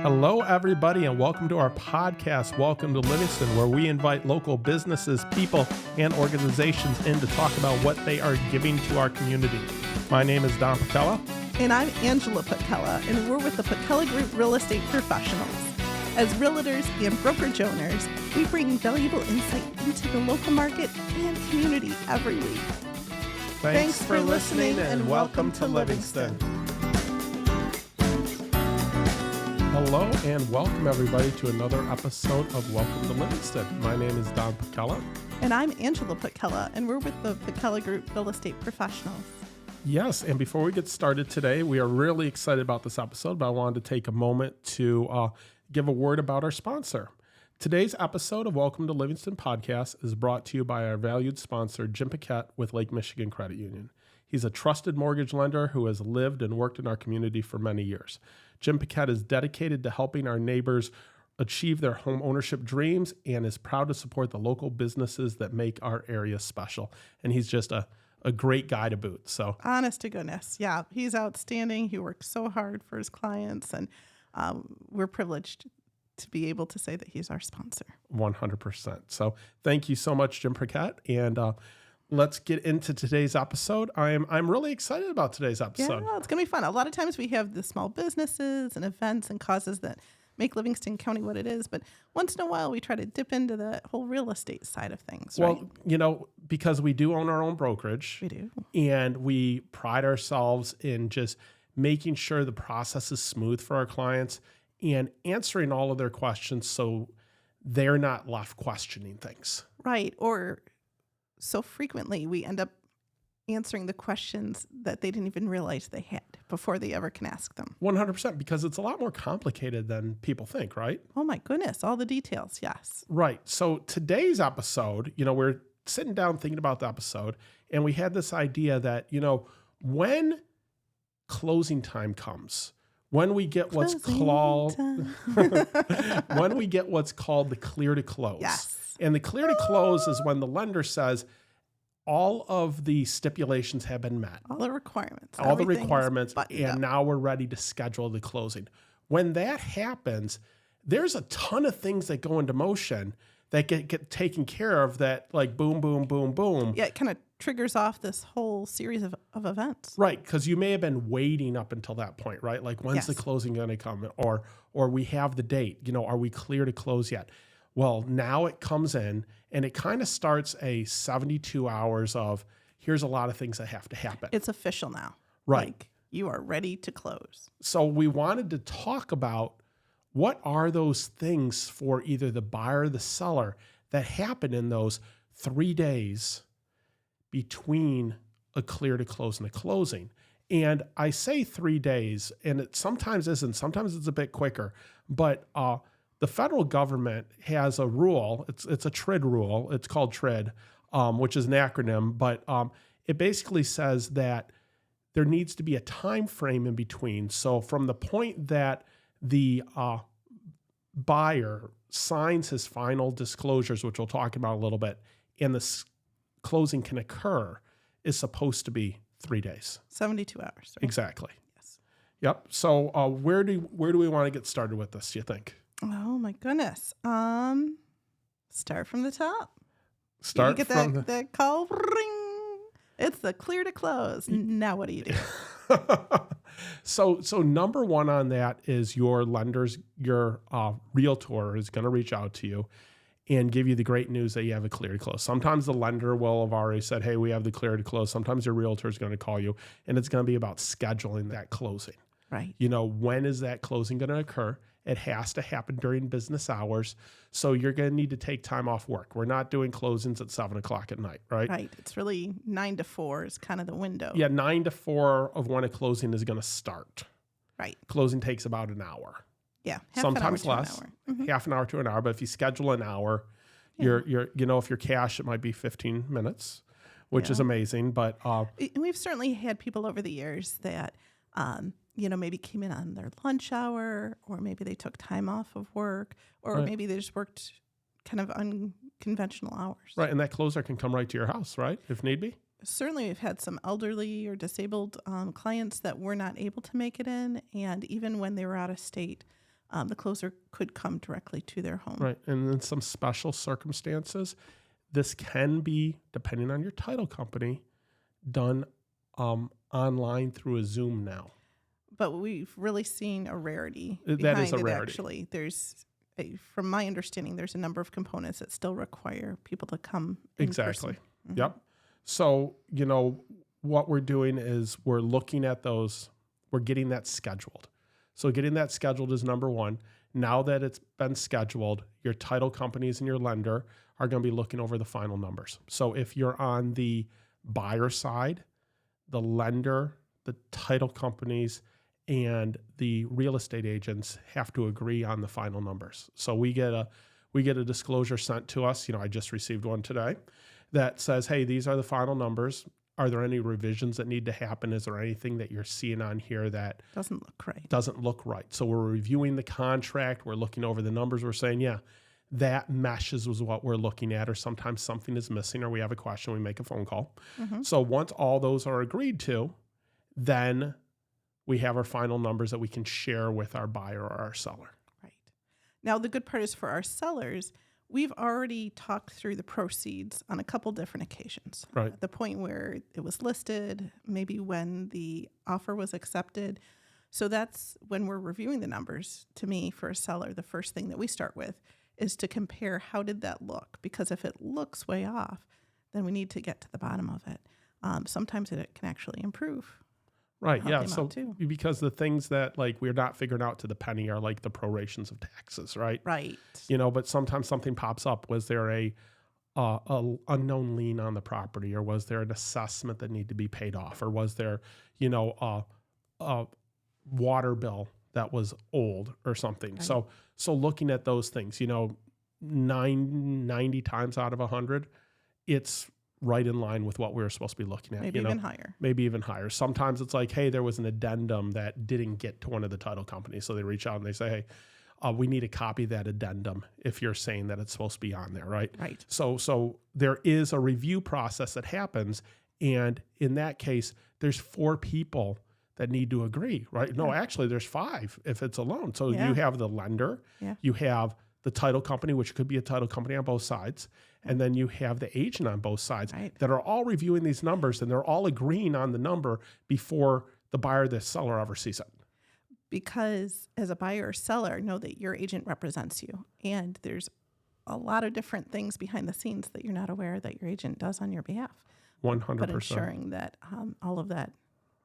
Hello, everybody, and welcome to our podcast, Welcome to Livingston, where we invite local businesses, people, and organizations in to talk about what they are giving to our community. My name is Don Putkela. And I'm Angela Putkela, and we're with the Putkela Group Real Estate Professionals. As realtors and brokerage owners, we bring valuable insight into the local market and community every week. Thanks for listening, and welcome to Livingston. Hello and welcome everybody to another episode of Welcome to Livingston. My name is Don Putkela. And I'm Angela Putkela, and we're with the Putkela Group Real Estate Professionals. Yes, and before we get started today, we are really excited about this episode, but I wanted to take a moment to give a word about our sponsor. Today's episode of Welcome to Livingston podcast is brought to you by our valued sponsor, Jim Paquette with Lake Michigan Credit Union. He's a trusted mortgage lender who has lived and worked in our community for many years. Jim Paquette is dedicated to helping our neighbors achieve their home ownership dreams and is proud to support the local businesses that make our area special. And he's just a great guy to boot. So, honest to goodness. Yeah, he's outstanding. He works so hard for his clients, and we're privileged to be able to say that he's our sponsor. 100%. So thank you so much, Jim Paquette. And let's get into today's episode. I'm really excited about today's episode. Yeah, it's going to be fun. A lot of times we have the small businesses and events and causes that make Livingston County what it is. But once in a while, we try to dip into the whole real estate side of things. Well, right? you know, because we do own our own brokerage. We do. And we pride ourselves in just making sure the process is smooth for our clients and answering all of their questions so they're not left questioning things. Right. Or so frequently we end up answering the questions that they didn't even realize they had before they ever can ask them. 100%, because it's a lot more complicated than people think, right? Oh my goodness, all the details, yes. Right. So today's episode, you know, we're sitting down thinking about the episode, and we had this idea that, you know, when closing time comes, when we get what's called when we get what's called the clear to close. Yes. And the clear to close is when the lender says all of the stipulations have been met. All the requirements. And now we're ready to schedule the closing. When that happens, there's a ton of things that go into motion that get taken care of that, like boom, boom, boom, boom. Yeah, it kind of triggers off this whole series of events. Right, because you may have been waiting up until that point, right? Like, when's the closing going to come? Or we have the date. You know, are we clear to close yet? Well, now it comes in, and it kind of starts a 72 hours of, here's a lot of things that have to happen. It's official now. Right. Like, you are ready to close. So we wanted to talk about what are those things for either the buyer or the seller that happen in those 3 days between a clear to close and a closing. And I say 3 days, and it sometimes isn't. Sometimes it's a bit quicker. But the federal government has a rule. It's a TRID rule. It's called TRID, which is an acronym. But it basically says that there needs to be a time frame in between. So from the point that the buyer signs his final disclosures, which we'll talk about a little bit, and the closing can occur, is supposed to be 3 days. 72 hours. Right? Exactly. Yes. Yep. So where do we want to get started with this, do you think? Oh my goodness. Start from the top. Start you get from that call, ring. It's the clear to close. Now what do you do? So number one on that is your realtor is going to reach out to you and give you the great news that you have a clear to close. Sometimes the lender will have already said, hey, we have the clear to close. Sometimes your realtor is going to call you, and it's going to be about scheduling that closing. Right. You know, when is that closing going to occur? It has to happen during business hours. So you're going to need to take time off work. We're not doing closings at 7 o'clock at night, right? Right. It's really 9 to 4 is kind of the window. Yeah, 9 to 4 of when a closing is going to start. Right. Closing takes about an hour. Yeah. Sometimes less, half an hour to an hour. But if you schedule an hour, you're you know, if you're cash, it might be 15 minutes, which is amazing. But we've certainly had people over the years that, you know, maybe came in on their lunch hour, or maybe they took time off of work, or maybe they just worked kind of unconventional hours. Right. And that closer can come right to your house, right? If need be. Certainly, we've had some elderly or disabled clients that were not able to make it in. And even when they were out of state, the closer could come directly to their home. Right. And in some special circumstances, this can be, depending on your title company, done online through a Zoom now. But we've really seen a rarity That is behind a it, rarity. actually. From my understanding, there's a number of components that still require people to come in Exactly. person. Mhm. Yep. So, what we're doing is we're looking at those, we're getting that scheduled. So getting that scheduled is number one. Now that it's been scheduled, your title companies and your lender are going to be looking over the final numbers. So if you're on the buyer side, the lender, the title companies, and the real estate agents have to agree on the final numbers. So we get a disclosure sent to us. I just received one today that says, hey, these are the final numbers. Are there any revisions that need to happen? Is there anything that you're seeing on here that Doesn't look right. doesn't look right? So we're reviewing the contract. We're looking over the numbers. We're saying, yeah, that meshes with what we're looking at, or sometimes something is missing or we have a question, we make a phone call. Mm-hmm. So once all those are agreed to, then we have our final numbers that we can share with our buyer or our seller. Right. Now, the good part is for our sellers, we've already talked through the proceeds on a couple different occasions. Right. At the point where it was listed, maybe when the offer was accepted. So that's when we're reviewing the numbers. To me, for a seller, the first thing that we start with is to compare how did that look? Because if it looks way off, then we need to get to the bottom of it. Sometimes it can actually improve. Right. Help Yeah. them So out too. because the things that we're not figuring out to the penny are like the prorations of taxes, right? Right. But sometimes something pops up. Was there a unknown lien on the property, or was there an assessment that needed to be paid off, or was there, a water bill that was old or something? Right. So looking at those things, 90 times out of 100, it's right in line with what we were supposed to be looking at. Maybe even higher. Maybe even higher. Sometimes it's like, hey, there was an addendum that didn't get to one of the title companies. So they reach out and they say, hey, we need a copy of that addendum if you're saying that it's supposed to be on there, right? Right. So there is a review process that happens. And in that case, there's 4 people that need to agree, right? No, actually there's 5 if it's a loan. So you have the lender, you have the title company, which could be a title company on both sides. And then you have the agent on both sides that are all reviewing these numbers, and they're all agreeing on the number before the buyer or the seller ever sees it. Because as a buyer or seller, know that your agent represents you. And there's a lot of different things behind the scenes that you're not aware that your agent does on your behalf. 100%. But ensuring that all of that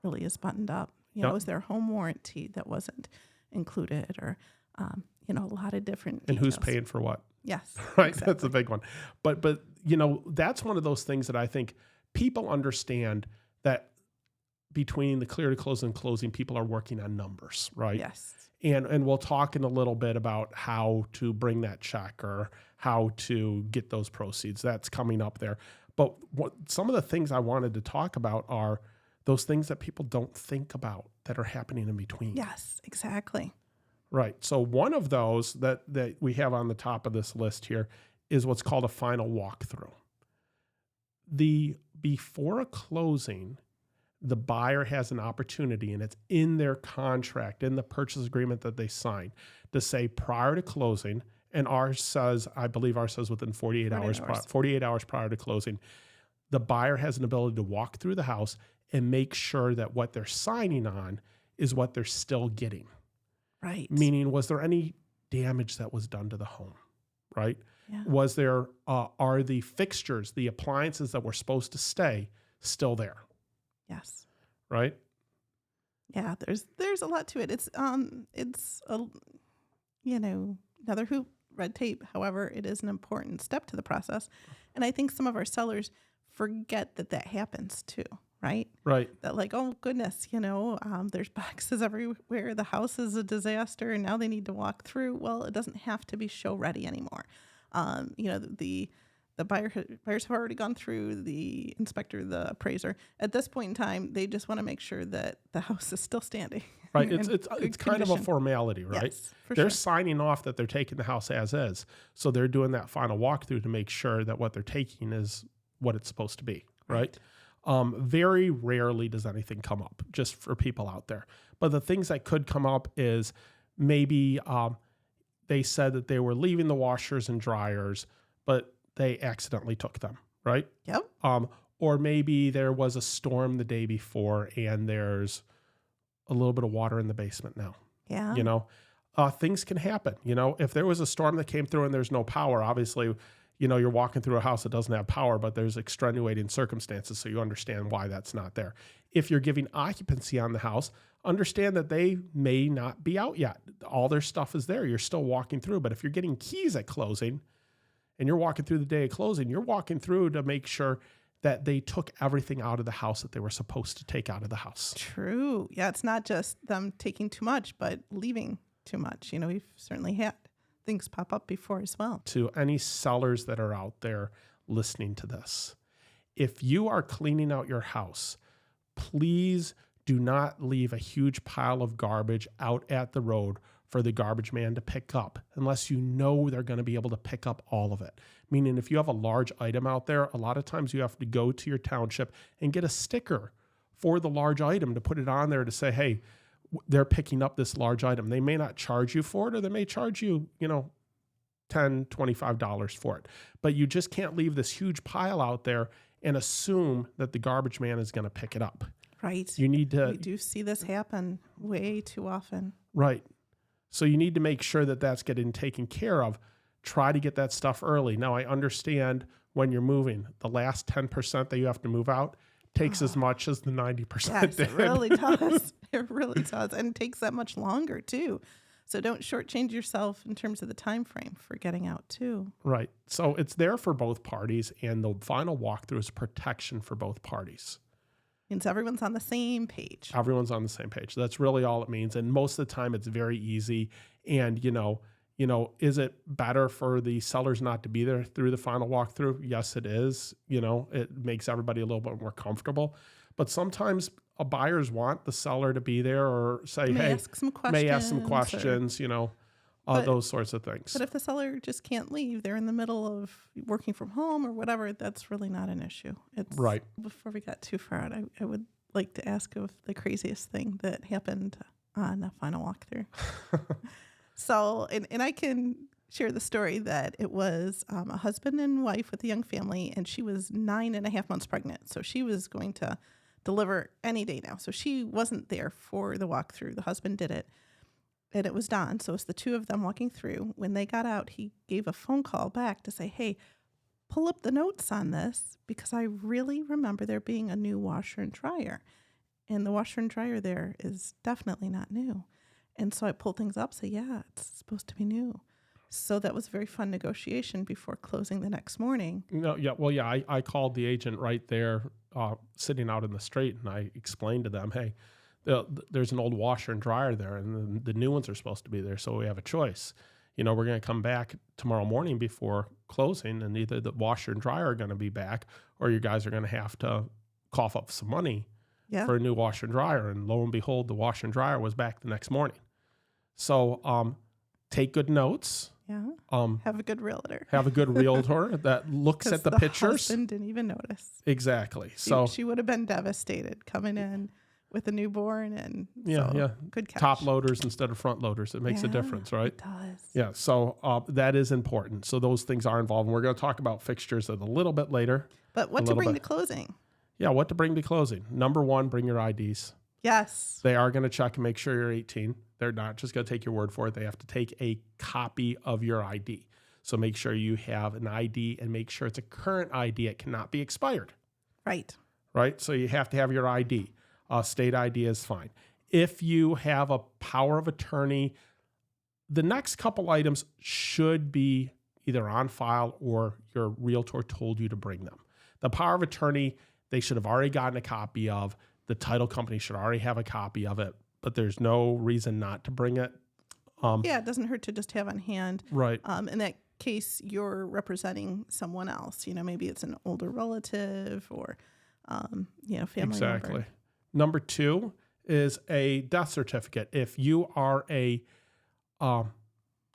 really is buttoned up. Is there a home warranty that wasn't included, or, a lot of different details. And who's paying for what? Yes. Right. Exactly. That's a big one. But that's one of those things that I think people understand, that between the clear to close and closing, people are working on numbers, right? Yes. And we'll talk in a little bit about how to bring that check or how to get those proceeds. That's coming up there. But some of the things I wanted to talk about are those things that people don't think about that are happening in between. Yes, exactly. Right. So one of those that we have on the top of this list here is what's called a final walkthrough. Before a closing, the buyer has an opportunity, and it's in their contract, in the purchase agreement that they signed, to say prior to closing, and I believe ours says within 48 hours prior to closing, the buyer has an ability to walk through the house and make sure that what they're signing on is what they're still getting. Right. Meaning, was there any damage that was done to the home, right? Yeah. Was there, are the fixtures, the appliances that were supposed to stay, still there, Yes. right? Yeah, there's a lot to it. It's another hoop, red tape. However, it is an important step to the process. And I think some of our sellers forget that happens too, right? Right. That oh goodness, there's boxes everywhere. The house is a disaster, and now they need to walk through. Well, it doesn't have to be show ready anymore. The buyers have already gone through, the inspector, the appraiser. At this point in time, they just want to make sure that the house is still standing. Right. It's kind of a formality, right? Yes, for they're sure. signing off that they're taking the house as is. So they're doing that final walkthrough to make sure that what they're taking is what it's supposed to be, right? Very rarely does anything come up, just for people out there. But the things that could come up is maybe they said that they were leaving the washers and dryers, but they accidentally took them, right? Yep. Or maybe there was a storm the day before and there's a little bit of water in the basement now. Yeah. You know, things can happen. You know, if there was a storm that came through and there's no power, obviously, you know, you're walking through a house that doesn't have power, but there's extenuating circumstances, so you understand why that's not there. If you're giving occupancy on the house, understand that they may not be out yet. All their stuff is there. You're still walking through. But if you're getting keys at closing and you're walking through the day of closing, you're walking through to make sure that they took everything out of the house that they were supposed to take out of the house. True. Yeah, it's not just them taking too much, but leaving too much. You know, we've certainly had things pop up before as well. To any sellers that are out there listening to this, if you are cleaning out your house, please do not leave a huge pile of garbage out at the road for the garbage man to pick up unless you know they're going to be able to pick up all of it. Meaning if you have a large item out there, a lot of times you have to go to your township and get a sticker for the large item to put it on there to say, hey, they're picking up this large item. They may not charge you for it, or they may charge you, you know, $10, $25 for it. But you just can't leave this huge pile out there and assume that the garbage man is going to pick it up. Right. You need to. We do see this happen way too often. Right. So you need to make sure that that's getting taken care of. Try to get that stuff early. Now, I understand when you're moving, the last 10% that you have to move out takes as much as the 90% Yes, did. it really does. It really does. And it takes that much longer, too. So don't shortchange yourself in terms of the time frame for getting out, too. Right. So it's there for both parties, and the final walkthrough is protection for both parties. Means everyone's on the same page. Everyone's on the same page. That's really all it means. And most of the time, it's very easy. And, you know, is it better for the sellers not to be there through the final walkthrough? Yes, it is. You know, it makes everybody a little bit more comfortable. But sometimes buyers want the seller to be there or say, May hey, ask some may ask some questions, questions, you know, those sorts of things. But if the seller just can't leave, they're in the middle of working from home or whatever, that's really not an issue. It's Right. Before we got too far out, I would like to ask of the craziest thing that happened on the final walkthrough. So, and I can share the story that it was a husband and wife with a young family, and she was 9.5 months pregnant. So she was going to deliver any day now. So she wasn't there for the walkthrough. The husband did it, and it was Don. So it's the two of them walking through. When they got out, he gave a phone call back to say, hey, pull up the notes on this because I really remember there being a new washer and dryer. And the washer and dryer there is definitely not new. And so I pulled things up, say, yeah, it's supposed to be new. So that was a very fun negotiation before closing the next morning. No, yeah, well, yeah, I called the agent right there, sitting out in the street, and I explained to them, hey, there's an old washer and dryer there, and the new ones are supposed to be there, so we have a choice. You know, we're going to come back tomorrow morning before closing, and either the washer and dryer are going to be back, or you guys are going to have to cough up some money for a new washer and dryer. And lo and behold, the washer and dryer was back the next morning. So take good notes. Yeah. Have a good realtor. Have a good realtor that looks at the pictures. The husband didn't even notice. Exactly. So she would have been devastated coming in with a newborn, and good catch. Top loaders instead of front loaders. It makes a difference, right? It does. Yeah. So that is important. So those things are involved. And we're going to talk about fixtures a little bit later. But what to bring to closing? Yeah, what to bring to closing. Number one, bring your IDs. Yes. They are going to check and make sure you're 18. They're not just going to take your word for it. They have to take a copy of your ID. So make sure you have an ID and make sure it's a current ID. It cannot be expired. Right. Right? So you have to have your ID. State ID is fine. If you have a power of attorney, the next couple items should be either on file or your realtor told you to bring them. The power of attorney, they should have already gotten a copy of. The title company should already have a copy of it, but there's no reason not to bring it. It doesn't hurt to just have on hand. Right. In that case, you're representing someone else. You know, maybe it's an older relative or, family Exactly. member. Number two is a death certificate. If you are a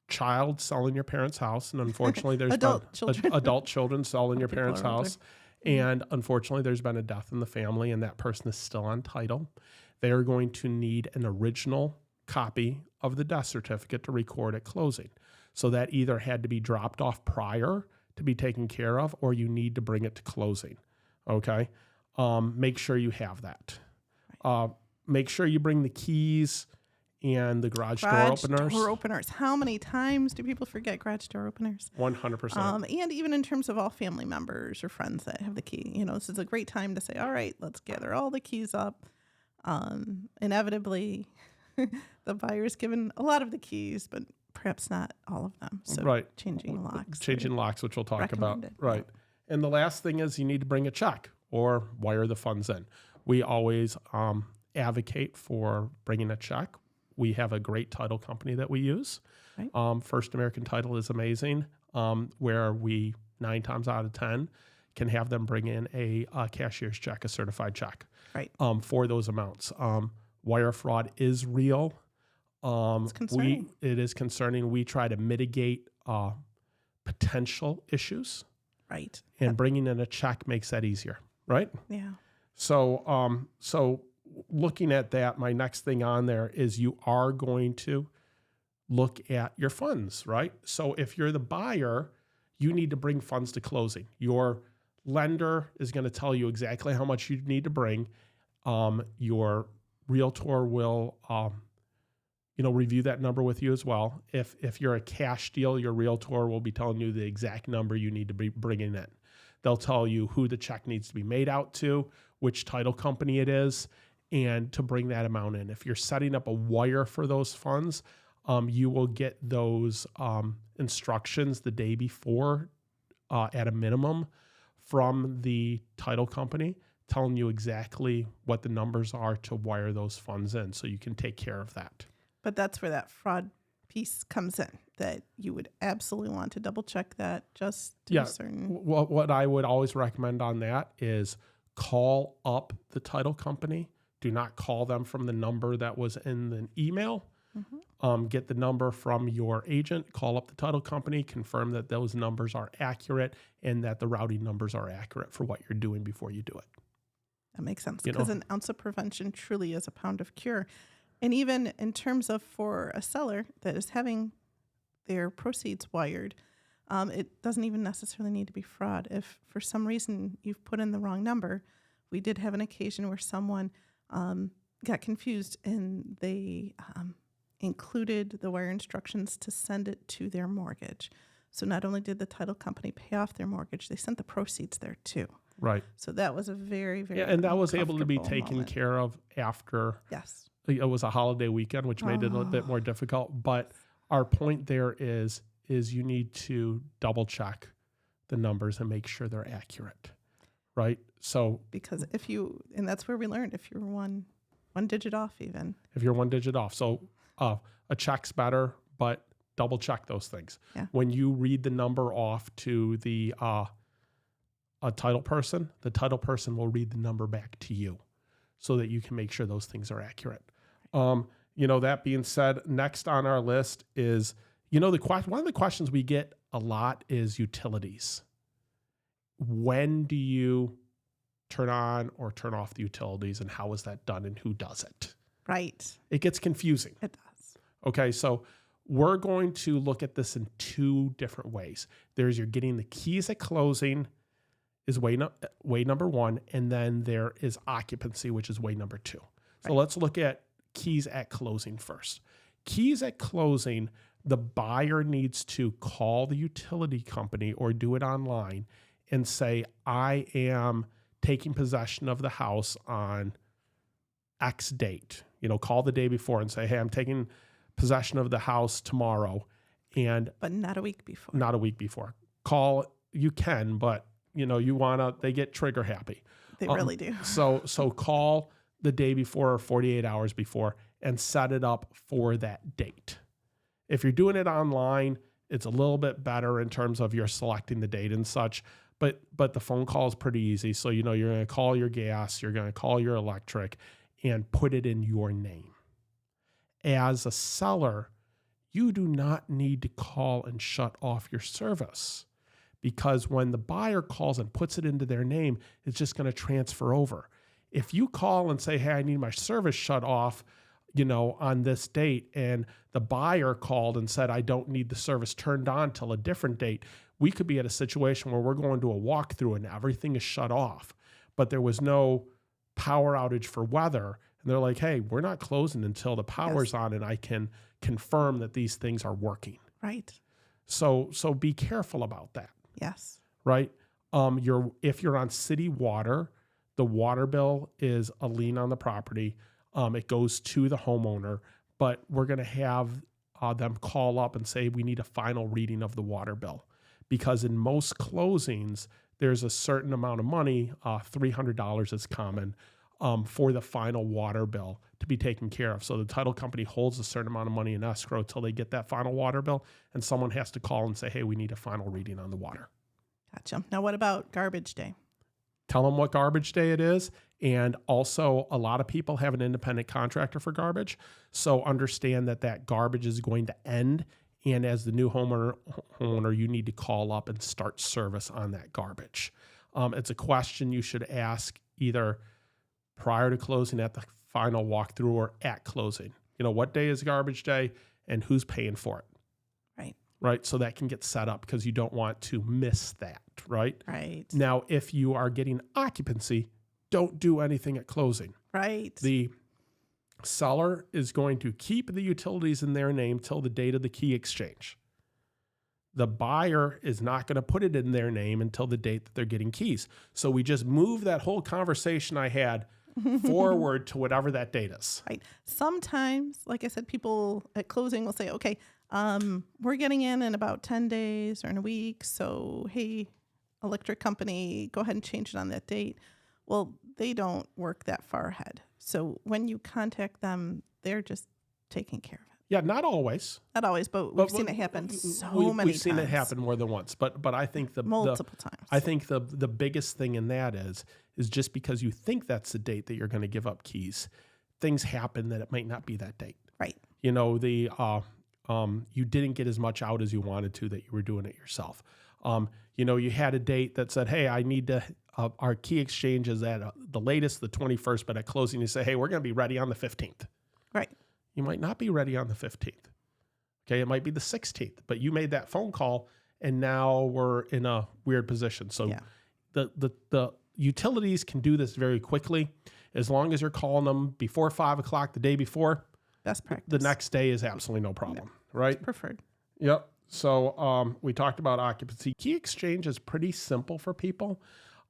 child selling your parents' house, and unfortunately there's adult children selling your parents' house, and unfortunately there's been a death in the family and that person is still on title, they are going to need an original copy of the death certificate to record at closing. So that either had to be dropped off prior to be taken care of, or you need to bring it to closing. Okay. Make sure you have that. Make sure you bring the keys and the garage door openers. Door openers. How many times do people forget garage door openers? 100%. And even in terms of all family members or friends that have the key, this is a great time to say, all right, let's gather all the keys up. Inevitably, the buyer's given a lot of the keys, but perhaps not all of them. So changing locks. Changing locks, which we'll talk about. Recommended. Right. And the last thing is you need to bring a check or wire the funds in. We always advocate for bringing a check. We have a great title company that we use. Right. First American Title is amazing, where we 9 times out of 10 can have them bring in a cashier's check, a certified check, right, for those amounts. Wire fraud is real. It's concerning. It is concerning. We try to mitigate potential issues. Right. And bringing in a check makes that easier, right? Yeah. So looking at that, my next thing on there is you are going to look at your funds, right? So if you're the buyer, you need to bring funds to closing. Your lender is going to tell you exactly how much you need to bring. Your realtor will, review that number with you as well. If you're a cash deal, your realtor will be telling you the exact number you need to be bringing in. They'll tell you who the check needs to be made out to, which title company it is, and to bring that amount in. If you're setting up a wire for those funds, you will get those instructions the day before at a minimum from the title company telling you exactly what the numbers are to wire those funds in so you can take care of that. But that's where that fraud piece comes in, that you would absolutely want to double check that just to be certain. What I would always recommend on that is call up the title company. Do not call them from the number that was in the email. Mm-hmm. Get the number from your agent, call up the title company, confirm that those numbers are accurate and that the routing numbers are accurate for what you're doing before you do it. That makes sense, because an ounce of prevention truly is a pound of cure. And even in terms of for a seller that is having their proceeds wired, it doesn't even necessarily need to be fraud. If for some reason you've put in the wrong number, we did have an occasion where someone got confused and they included the wire instructions to send it to their mortgage. So not only did the title company pay off their mortgage, they sent the proceeds there too. Right. So that was a very, very and that was able to be taken moment. care of after. Yes. It was a holiday weekend, which made it a little bit more difficult. But our point there is you need to double check the numbers and make sure they're accurate, right? So because and that's where we learned, if you're one digit off, even if you're 1 digit off, so a check's better, but double check those things. Yeah. When you read the number off to the a title person, the title person will read the number back to you, so that you can make sure those things are accurate. That being said, next on our list is, one of the questions we get a lot is utilities. When do you turn on or turn off the utilities, and how is that done, and who does it? Right. It gets confusing. It does. Okay, so we're going to look at this in 2 different ways. There's you're getting the keys at closing is way number 1, and then there is occupancy, which is way number 2. So let's look at keys at closing first. Keys at closing, the buyer needs to call the utility company or do it online and say, I am taking possession of the house on X date. Call the day before and say, hey, I'm taking possession of the house tomorrow. But not a week before. Not a week before. Call, you can, but they get trigger happy. They really do. So call the day before or 48 hours before and set it up for that date. If you're doing it online, it's a little bit better in terms of you're selecting the date and such, but the phone call is pretty easy. So, you're going to call your gas, you're going to call your electric and put it in your name. As a seller, you do not need to call and shut off your service, because when the buyer calls and puts it into their name, it's just going to transfer over. If you call and say, hey, I need my service shut off, on this date, and the buyer called and said, I don't need the service turned on till a different date, we could be at a situation where we're going to a walkthrough and everything is shut off, but there was no power outage for weather. And they're like, hey, we're not closing until the power's on and I can confirm that these things are working. Right. So be careful about that. Yes. Right. If you're on city water, the water bill is a lien on the property. It goes to the homeowner, but we're going to have them call up and say, we need a final reading of the water bill, because in most closings, there's a certain amount of money, $300 is common, for the final water bill to be taken care of. So the title company holds a certain amount of money in escrow till they get that final water bill, and someone has to call and say, hey, we need a final reading on the water. Gotcha. Now, what about garbage day? Tell them what garbage day it is. And also, a lot of people have an independent contractor for garbage. So understand that garbage is going to end. And as the new homeowner, you need to call up and start service on that garbage. It's a question you should ask either prior to closing, at the final walkthrough, or at closing. What day is garbage day and who's paying for it? Right. So that can get set up, because you don't want to miss that. Right. Now, if you are getting occupancy, don't do anything at closing. Right. The seller is going to keep the utilities in their name till the date of the key exchange. The buyer is not going to put it in their name until the date that they're getting keys. So we just move that whole conversation I had forward to whatever that date is. Right. Sometimes, like I said, people at closing will say, okay, we're getting in about 10 days or in a week. So, hey, electric company, go ahead and change it on that date. Well, they don't work that far ahead. So when you contact them, they're just taking care of it. Yeah, not always. Not always, but we've seen it happen so many times. We've seen it happen more than once. But I think multiple times. I think the biggest thing in that is just because you think that's the date that you're going to give up keys, things happen that it might not be that date. Right. You didn't get as much out as you wanted to, that you were doing it yourself. You had a date that said, hey, I need to, our key exchange is at the latest, the 21st, but at closing you say, hey, we're going to be ready on the 15th. Right. You might not be ready on the 15th. Okay. It might be the 16th, but you made that phone call and now we're in a weird position. So the utilities can do this very quickly. As long as you're calling them before 5 o'clock the day before, best practice. The next day is absolutely no problem, right? It's preferred. Yep. So we talked about occupancy. Key exchange is pretty simple for people.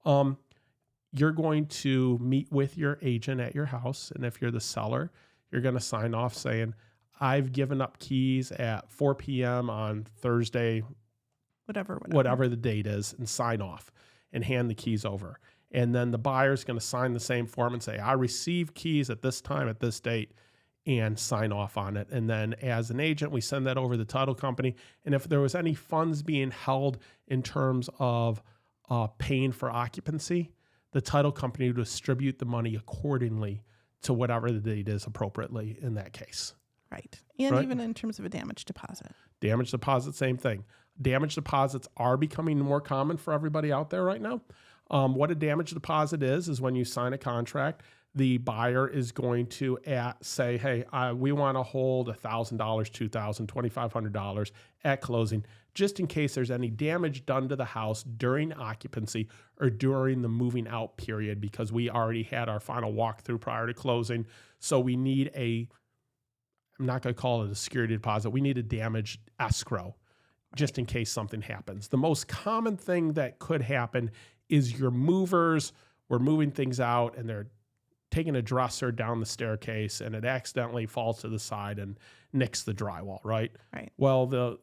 You're going to meet with your agent at your house, and if you're the seller, you're going to sign off saying, I've given up keys at 4 p.m. on Thursday, whatever the date is, and sign off and hand the keys over. And then the buyer's going to sign the same form and say, I received keys at this time, at this date, and sign off on it. And then as an agent, we send that over to the title company. And if there was any funds being held in terms of paying for occupancy, the title company would distribute the money accordingly to whatever the date is appropriately in that case. Right. And even in terms of a damage deposit. Damage deposit, same thing. Damage deposits are becoming more common for everybody out there right now. What a damage deposit is when you sign a contract, the buyer is going to say, hey, we want to hold $1,000, $2,000, $2,500 at closing, just in case there's any damage done to the house during occupancy or during the moving out period, because we already had our final walkthrough prior to closing. So we need I'm not going to call it a security deposit. We need a damage escrow just in case something happens. The most common thing that could happen is your movers were moving things out and they're taking a dresser down the staircase and it accidentally falls to the side and nicks the drywall, right? Right. Well,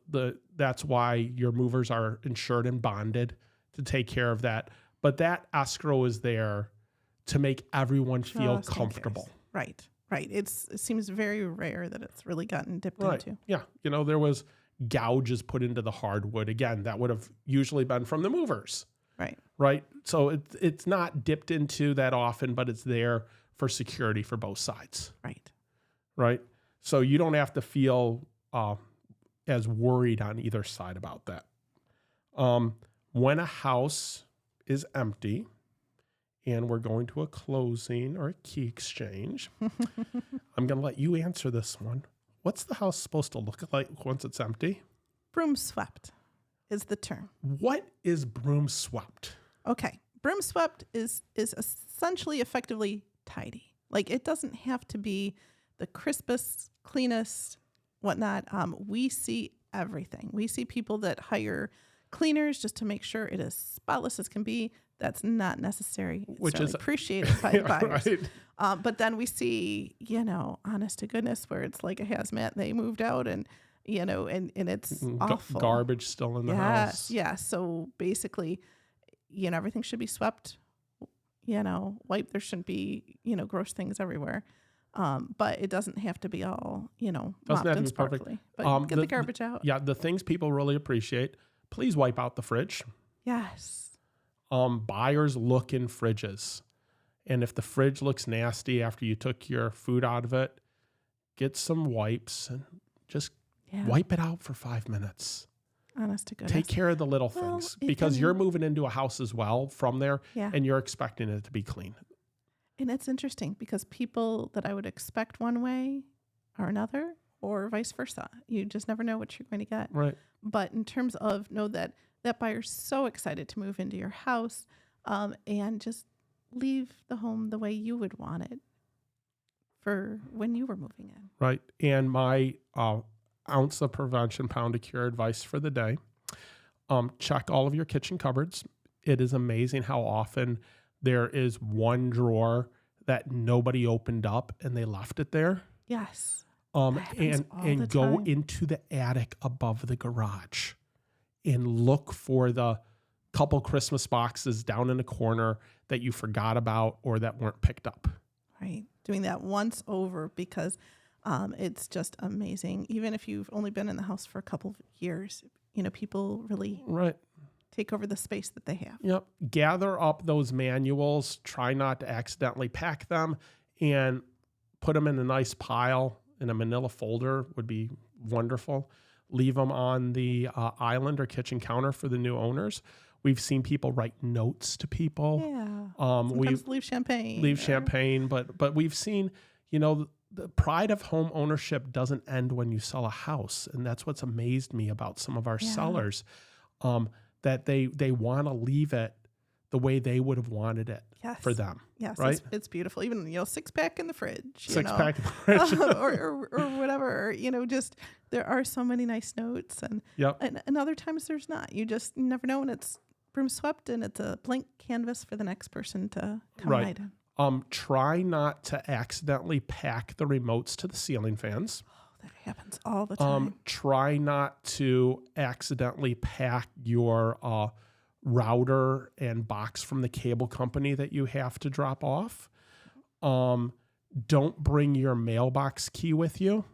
that's why your movers are insured and bonded to take care of that. But that escrow is there to make everyone feel comfortable. Right. Right. It seems very rare that it's really gotten dipped into. Yeah. There was gouges put into the hardwood. Again, that would have usually been from the movers. Right. So it's not dipped into that often, but it's there for security for both sides. Right. So you don't have to feel as worried on either side about that. When a house is empty and we're going to a closing or a key exchange. I'm going to let you answer this one. What's the house supposed to look like once it's empty? Broom swept is the term. What is broom swept? Okay. Broom swept is essentially effectively tidy. Like, it doesn't have to be the crispest, cleanest, whatnot. We see everything. We see people that hire cleaners just to make sure it is spotless as can be. That's not necessary. It's Which is appreciated by the buyers. Right. But then we see, honest to goodness, where it's like a hazmat. They moved out and it's awful. Garbage still in the house. Yeah. So basically, everything should be swept, wiped. There shouldn't be, gross things everywhere. But it doesn't have to be all, Doesn't mopped have to and be sparkly. perfect. But get the garbage out. Yeah, the things people really appreciate. Please wipe out the fridge. Yes. Buyers look in fridges. And if the fridge looks nasty after you took your food out of it, get some wipes and just wipe it out for 5 minutes. Honest to goodness. Take care of the little things because you're moving into a house as well from there and you're expecting it to be clean. And it's interesting because people that I would expect one way are another or vice versa. You just never know what you're going to get. Right. But in terms of know that buyer's so excited to move into your house and just leave the home the way you would want it for when you were moving in. Right. And my ounce of prevention, pound of cure advice for the day, check all of your kitchen cupboards. It is amazing how often there is one drawer that nobody opened up and they left it there. Yes. And go into the attic above the garage and look for the couple Christmas boxes down in a corner that you forgot about or that weren't picked up. Right. Doing that once over because it's just amazing. Even if you've only been in the house for a couple of years, people really take over the space that they have. Yep. Gather up those manuals. Try not to accidentally pack them and put them in a nice pile in a manila folder would be wonderful. Leave them on the island or kitchen counter for the new owners. We've seen people write notes to people. Yeah. Sometimes leave champagne. But we've seen, the pride of home ownership doesn't end when you sell a house. And that's what's amazed me about some of our sellers, that they want to leave it the way they would have wanted it for them. Yes, right? It's beautiful. Even, 6-pack in the fridge. Six-pack in the fridge. or whatever. Just there are so many nice notes. And other times there's not. You just never know when it's broom swept and it's a blank canvas for the next person to come right in. Try not to accidentally pack the remotes to the ceiling fans. Oh, that happens all the time. Try not to accidentally pack your router and box from the cable company that you have to drop off. Don't bring your mailbox key with you.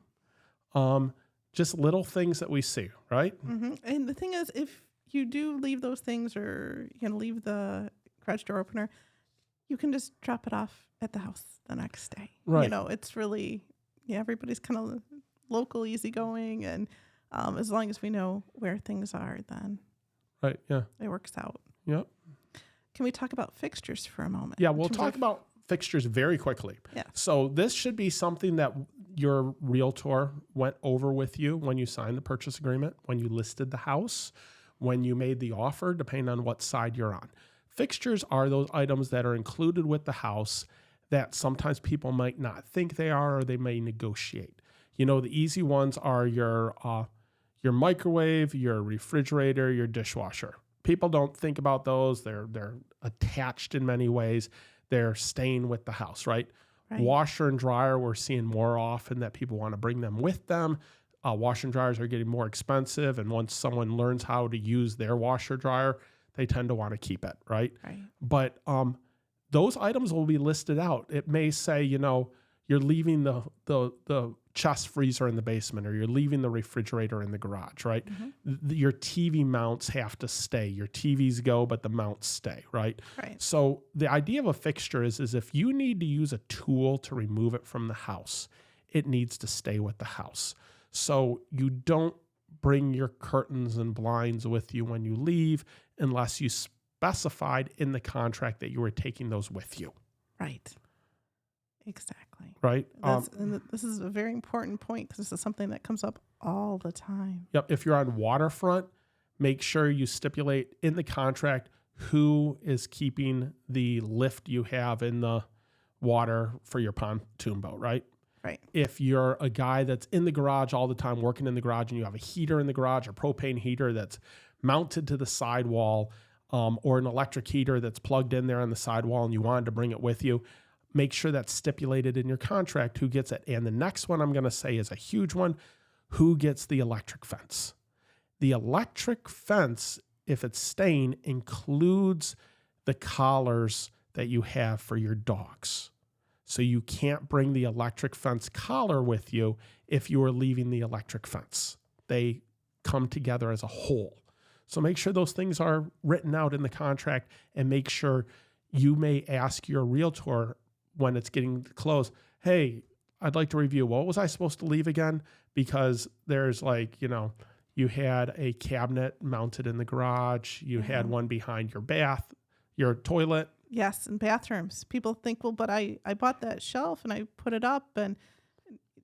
Just little things that we see, right? Mm-hmm. And the thing is, if you do leave those things or leave the garage door opener, you can just drop it off at the house the next day. Right. It's really, everybody's kind of local, easygoing. And as long as we know where things are, then it works out. Yep. Can we talk about fixtures for a moment? Yeah, we'll talk about fixtures very quickly. Yeah. So this should be something that your realtor went over with you when you signed the purchase agreement, when you listed the house, when you made the offer, depending on what side you're on. Fixtures are those items that are included with the house that sometimes people might not think they are or they may negotiate. The easy ones are your microwave, your refrigerator, your dishwasher. People don't think about those. They're attached in many ways. They're staying with the house, right? Washer and dryer, we're seeing more often that people want to bring them with them. Washer and dryers are getting more expensive, and once someone learns how to use their washer dryer, they tend to want to keep it, right? But those items will be listed out. It may say, you're leaving the chest freezer in the basement, or you're leaving the refrigerator in the garage, right? Mm-hmm. Your TV mounts have to stay. Your TVs go, but the mounts stay, right? So the idea of a fixture is if you need to use a tool to remove it from the house, it needs to stay with the house. So you don't bring your curtains and blinds with you when you leave unless you specified in the contract that you were taking those with you. Right. Exactly. Right. And this is a very important point because this is something that comes up all the time. Yep. If you're on waterfront, make sure you stipulate in the contract who is keeping the lift you have in the water for your pontoon boat, right? Right. If you're a guy that's in the garage all the time, working in the garage, and you have a heater in the garage, a propane heater that's mounted to the sidewall, or an electric heater that's plugged in there on the sidewall, and you wanted to bring it with you, make sure that's stipulated in your contract who gets it. And the next one I'm going to say is a huge one. Who gets the electric fence? The electric fence, if it's staying, includes the collars that you have for your dogs. So you can't bring the electric fence collar with you if you are leaving the electric fence. They come together as a whole. So make sure those things are written out in the contract, and make sure you may ask your realtor when it's getting close, hey, I'd like to review. What was I supposed to leave again? Because there's you had a cabinet mounted in the garage. You had one behind your bath, your toilet. Yes, and bathrooms. People think, well, but I bought that shelf and I put it up, and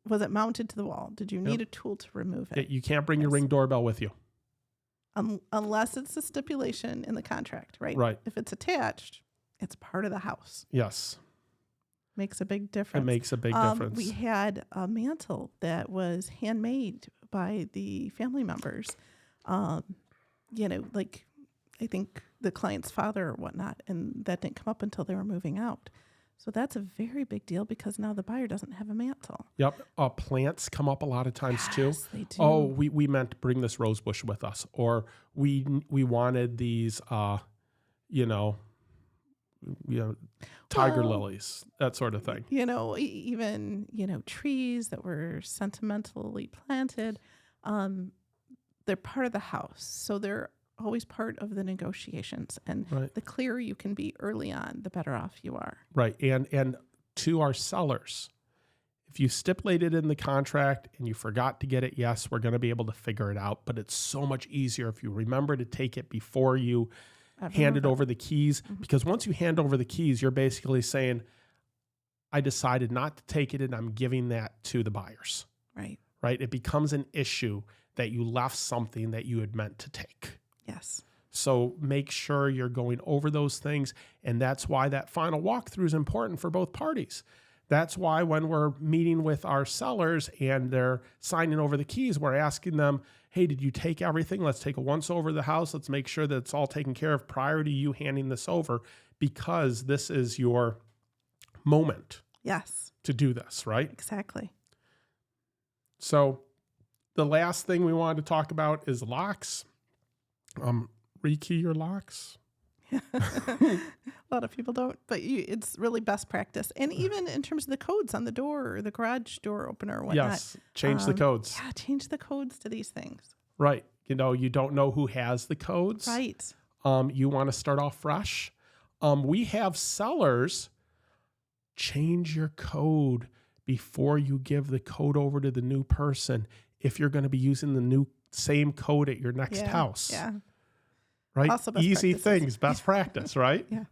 was it mounted to the wall? Did you need a tool to remove it? You can't bring your Ring doorbell with you. Unless it's a stipulation in the contract, right? Right. If it's attached, it's part of the house. Yes. Makes a big difference. It makes a big difference. We had a mantle that was handmade by the family members. Like I think the client's father or whatnot, and that didn't come up until they were moving out. So that's a very big deal because now the buyer doesn't have a mantle. Yep. Plants come up a lot of times too. Yes, they do. Oh, we meant to bring this rose bush with us, or we wanted these, tiger lilies, that sort of thing. Even trees that were sentimentally planted, they're part of the house, so they're always part of the negotiations. And the clearer you can be early on, the better off you are. Right. And to our sellers, if you stipulated in the contract and you forgot to get it, yes, we're going to be able to figure it out. But it's so much easier if you remember to take it before you handed over the keys. Because once you hand over the keys, you're basically saying, I decided not to take it and I'm giving that to the buyers. Right. Right. It becomes an issue that you left something that you had meant to take. Yes. So make sure you're going over those things. And that's why that final walkthrough is important for both parties. That's why when we're meeting with our sellers and they're signing over the keys, we're asking them, hey, did you take everything? Let's take a once over the house. Let's make sure that it's all taken care of prior to you handing this over, because this is your moment. Yes. To do this, right? Exactly. So the last thing we wanted to talk about is locks. Rekey your locks. A lot of people don't, but it's really best practice. And even in terms of the codes on the door or the garage door opener or whatnot. Yes, change the codes. Yeah, change the codes to these things. Right. You don't know who has the codes. Right. You want to start off fresh. We have sellers change your code before you give the code over to the new person if you're going to be using the same code at your next house. Yeah. Right? Also best Easy practices. things, best practice, right? Yeah.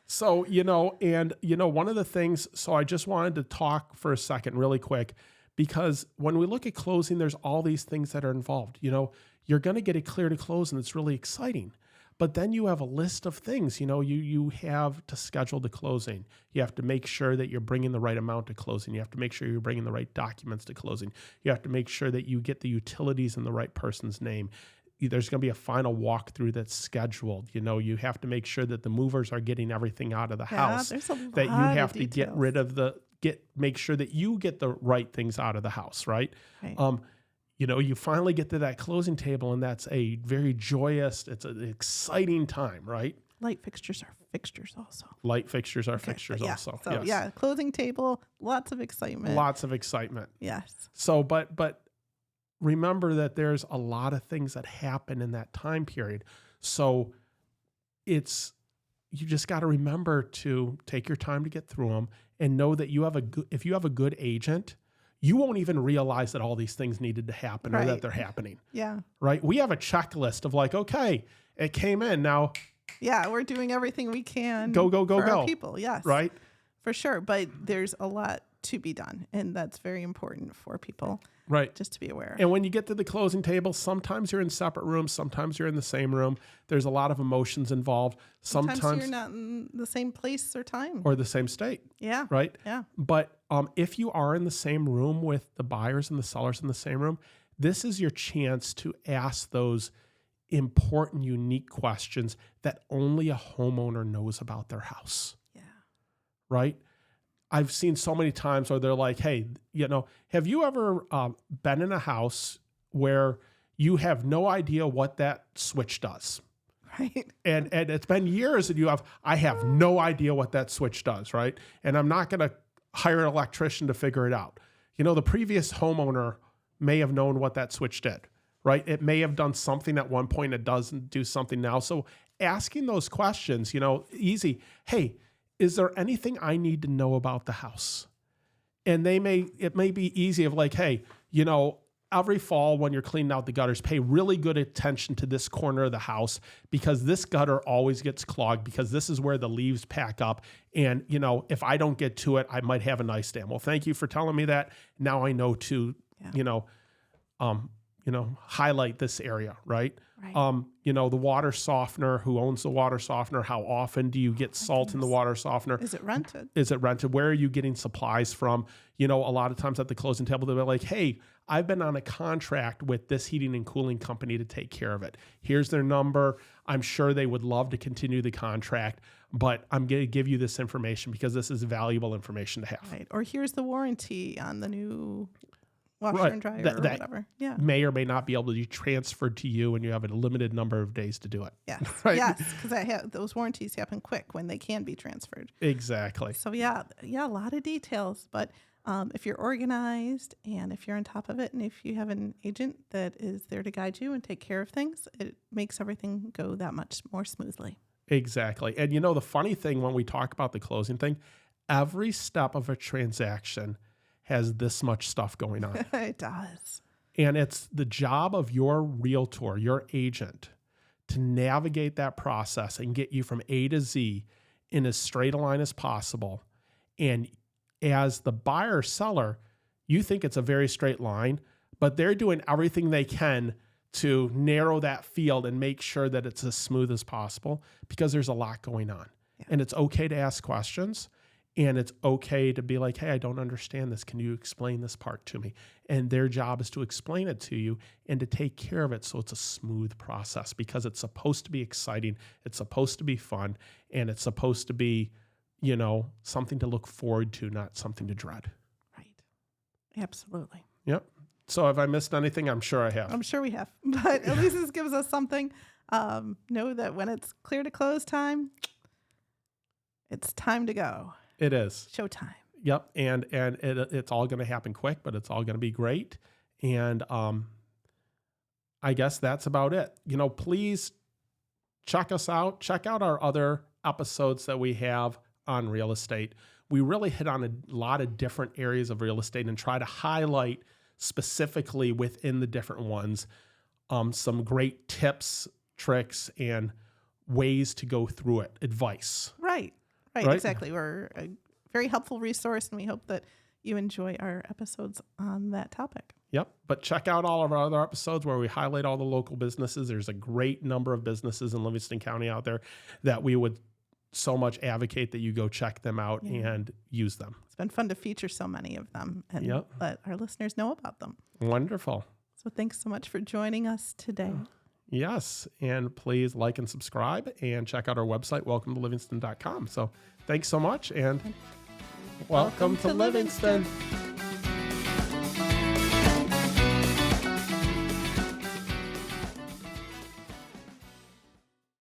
So, one of the things, so I just wanted to talk for a second really quick, because when we look at closing, there's all these things that are involved. You're going to get it clear to close and it's really exciting. But then you have a list of things, you have to schedule the closing. You have to make sure that you're bringing the right amount to closing. You have to make sure you're bringing the right documents to closing. You have to make sure that you get the utilities in the right person's name. There's going to be a final walkthrough that's scheduled. You have to make sure that the movers are getting everything out of the house. There's a lot that you have of to details. get rid of make sure that you get the right things out of the house, right? You finally get to that closing table, and that's a very joyous, it's an exciting time, right? Light fixtures are fixtures also. Light fixtures are fixtures also. So yes. Closing table, lots of excitement. Lots of excitement. Yes. So, but remember that there's a lot of things that happen in that time period. So you just got to remember to take your time to get through them, and know that if you have a good agent, you won't even realize that all these things needed to happen or that they're happening. Yeah. Right. We have a checklist of okay, it came in. Now Yeah, we're doing everything we can. Go, go, go, for go. Our people, yes. Right? For sure. But there's a lot to be done. And that's very important for people. Right. Just to be aware. And when you get to the closing table, sometimes you're in separate rooms. Sometimes you're in the same room. There's a lot of emotions involved. Sometimes you're not in the same place or time. Or the same state. Yeah. Right? Yeah. But if you are in the same room with the buyers and the sellers in the same room, this is your chance to ask those important, unique questions that only a homeowner knows about their house. Yeah. Right? I've seen so many times where they're like, hey, have you ever been in a house where you have no idea what that switch does? Right. And it's been years and I have no idea what that switch does, right? And I'm not going to hire an electrician to figure it out. The previous homeowner may have known what that switch did, right? It may have done something at one point. It doesn't do something now. So asking those questions, easy. Hey, is there anything I need to know about the house? And it may be easy of like, hey, every fall when you're cleaning out the gutters, pay really good attention to this corner of the house because this gutter always gets clogged because this is where the leaves pack up. And, if I don't get to it, I might have an ice dam. Well, thank you for telling me that. Now I know to, highlight this area, right? Right. The water softener, who owns the water softener? How often do you get salt in the water softener? Is it rented? Where are you getting supplies from? A lot of times at the closing table, they'll be like, hey, I've been on a contract with this heating and cooling company to take care of it. Here's their number. I'm sure they would love to continue the contract, but I'm going to give you this information because this is valuable information to have. Right. Or here's the warranty on the new washer and dryer or whatever. Yeah. May or may not be able to be transferred to you, and you have a limited number of days to do it. Yes. Right? Yes, because those warranties happen quick when they can be transferred. Exactly. So yeah, a lot of details. But if you're organized and if you're on top of it, and if you have an agent that is there to guide you and take care of things, it makes everything go that much more smoothly. Exactly. And the funny thing when we talk about the closing thing, every step of a transaction has this much stuff going on. It does. And it's the job of your realtor, your agent, to navigate that process and get you from A to Z in as straight a line as possible. And as the buyer seller, you think it's a very straight line, but they're doing everything they can to narrow that field and make sure that it's as smooth as possible because there's a lot going on. Yeah. And it's okay to ask questions. And it's okay to be like, hey, I don't understand this. Can you explain this part to me? And their job is to explain it to you and to take care of it so it's a smooth process because it's supposed to be exciting. It's supposed to be fun. And it's supposed to be, something to look forward to, not something to dread. Right. Absolutely. Yep. So have I missed anything? I'm sure I have. I'm sure we have. But at least this gives us something. Know that when it's clear to close time, it's time to go. It is. Showtime. Yep. And it's all going to happen quick, but it's all going to be great. And I guess that's about it. Please check us out. Check out our other episodes that we have on real estate. We really hit on a lot of different areas of real estate and try to highlight specifically within the different ones some great tips, tricks, and ways to go through it. Advice. Right, exactly. We're a very helpful resource, and we hope that you enjoy our episodes on that topic. Yep. But check out all of our other episodes where we highlight all the local businesses. There's a great number of businesses in Livingston County out there that we would so much advocate that you go check them out and use them. It's been fun to feature so many of them and let our listeners know about them. Wonderful. So thanks so much for joining us today. Yes. And please like and subscribe and check out our website, welcometolivingston.com. So thanks so much and welcome to Livingston.